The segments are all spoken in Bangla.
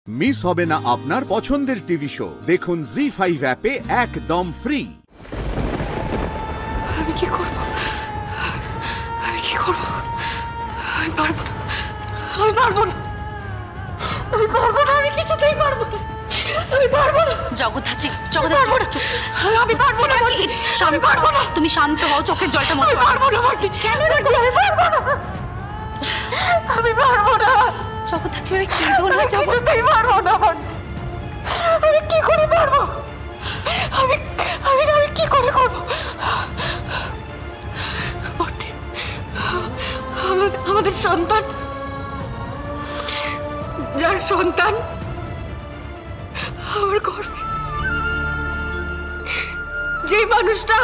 মিস হবে না আপনার পছন্দের টিভি শো। দেখুন জি5 অ্যাপে একদম ফ্রি। আমি কি করব? আমি কি করব? আমি পারবো না, আমি পারবো না, আমি পারবো না, আমি কিছুতেই পারবো না, আমি পারবো না। জগদ্ধাত্রী, আমি পারবো না, আমি পারবো না। তুমি শান্ত হও, চোখের জলটা মুছো। আমি পারবো না, কেন রাখি? আমি পারবো না, আমি পারবো না। জগদ্ধাত্রী, আমি কি বলবো? কিছুতেই পারবো না, আমি কি করে পারবো? আমি আমি আমি কি করে করবো? আমাদের সন্তান, যার সন্তান আমার গর্বে, যে মানুষটা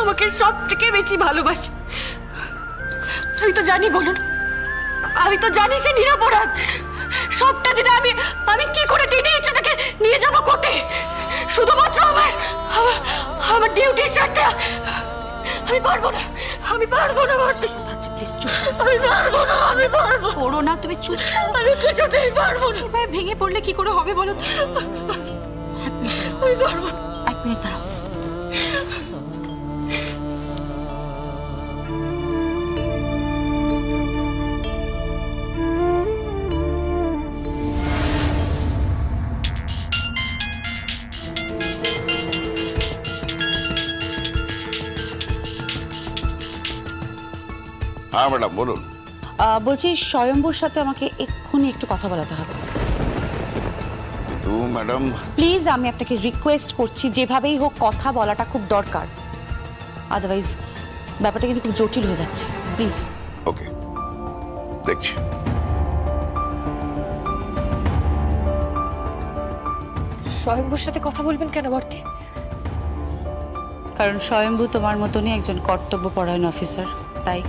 আমাকে সব থেকে বেশি ভালোবাসে, আমি তো জানি, বলুন, আমি তো জানি সে নিরপরাধ। সবটা যেটা আমি কি করে টেনে ইচ্ছে থেকে নিয়ে যাবো কোর্টে, শুধুমাত্র আমার ডিউটির স্বার্থে। আমি পারবো না, আমি পারবো না। প্লিজ চুপ। আমি পারবো না, আমি পারবো করো না, তুমি চুপ। আমি কিছুতেই পারবো না। এবার ভেঙে পড়লে কি করে হবে বলো তো? আমি পারবো না। 1 মিনিট দাঁড়াও। হ্যাঁ ম্যাডাম, বলুন। বলছি, স্বয়ম্বুর সাথে আমাকে এক্ষুনি একটু কথা বলাতে হবে। কিন্তু ম্যাডাম, প্লিজ, আমি আপনাকে রিকোয়েস্ট করছি, যেভাবেই হোক কথা বলাটা খুব দরকার। আদারওয়াইজ ব্যাপারটা কিন্তু খুব জটিল হয়ে যাচ্ছে। প্লিজ। ওকে, দেখছি। স্বয়ম্বুর সাথে কথা বলবেন কেন বর্তি? কারণ স্বয়ম্ভু তোমার মতনই একজন কর্তব্যপরায়ণ অফিসার, তাই।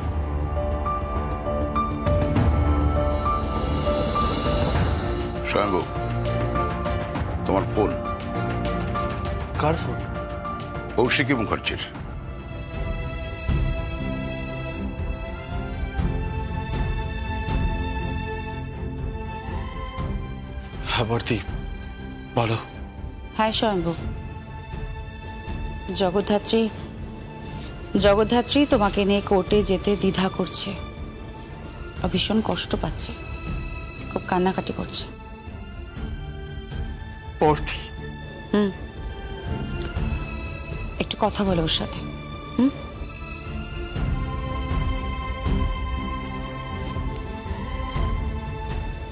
স্বয়ম্ভু, তোমার ফোন। কার ফোন? কৌশিকী মুখার্জির। হ্যাঁ বর্তি, বলো। হ্যাঁ স্বয়ম্ভু, জগদ্ধাত্রী তোমাকে নিয়ে কোর্টে যেতে দ্বিধা করছে, ভীষণ কষ্ট পাচ্ছে, খুব কান্নাকাটি করছে। বর্তি, একটু কথা বলো ওর সাথে।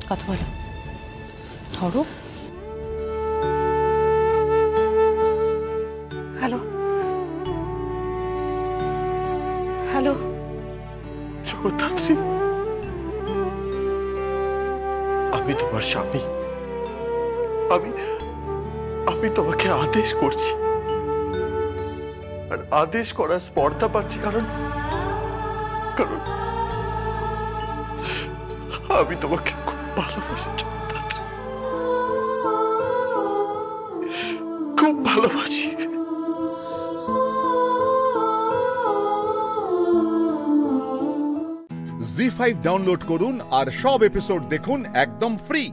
কথা বলো, ধরো। Hello, hello. জগদ্ধাত্রী, আমি তোমার স্বামী। আমি তোমাকে আদেশ করছি, আর আদেশ করার স্পর্ধা পাচ্ছি কারণ আমি তোমাকে খুব ভালোবাসি জগদ্ধাত্রী, খুব ভালোবাসি। জি5 ডাউনলোড করুন আর সব এপিসোড দেখুন একদম ফ্রি।